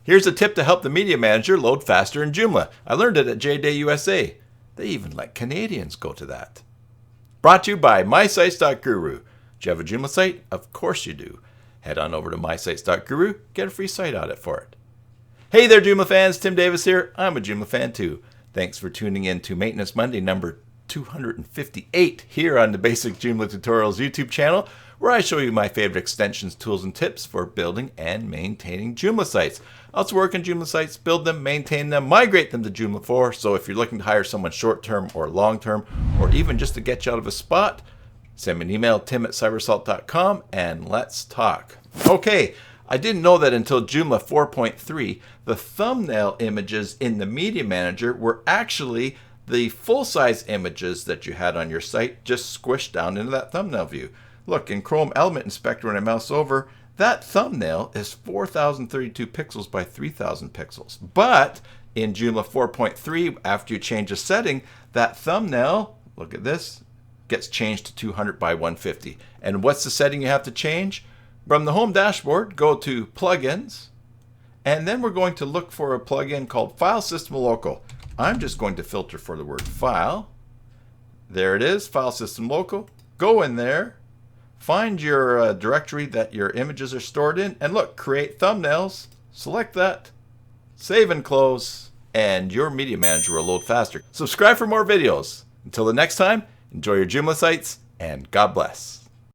Here's a tip to help the Media Manager load faster in Joomla. I learned it at JDay USA. They even let Canadians go to that. Brought to you by mysites.guru. Do you have a Joomla site? Of course you do. Head on over to mysites.guru, get a free site audit for it. Hey there, Joomla fans. Tim Davis here. I'm a Joomla fan too. Thanks for tuning in to Maintenance Monday number 258 here on the Basic Joomla Tutorials YouTube channel, where I show you my favorite extensions, tools, and tips for building and maintaining Joomla sites. I also work on Joomla sites, build them, maintain them, migrate them to Joomla 4. So if you're looking to hire someone short-term or long-term, or even just to get you out of a spot, send me an email, tim@cybersalt.com, and let's talk. Okay, I didn't know that until Joomla 4.3, the thumbnail images in the Media Manager were actually the full-size images that you had on your site just squished down into that thumbnail view. Look, in Chrome Element Inspector, when I mouse over, that thumbnail is 4,032 pixels by 3,000 pixels. But in Joomla 4.3, after you change a setting, that thumbnail, look at this, gets changed to 200 by 150. And what's the setting you have to change? From the home dashboard, go to Plugins, and then we're going to look for a plugin called File System Local. I'm just going to filter for the word file. There it is, File System Local. Go in there, find your directory that your images are stored in, and look, create thumbnails. Select that, save and close, and your Media Manager will load faster. Subscribe for more videos. Until the next time, enjoy your Joomla sites, and God bless.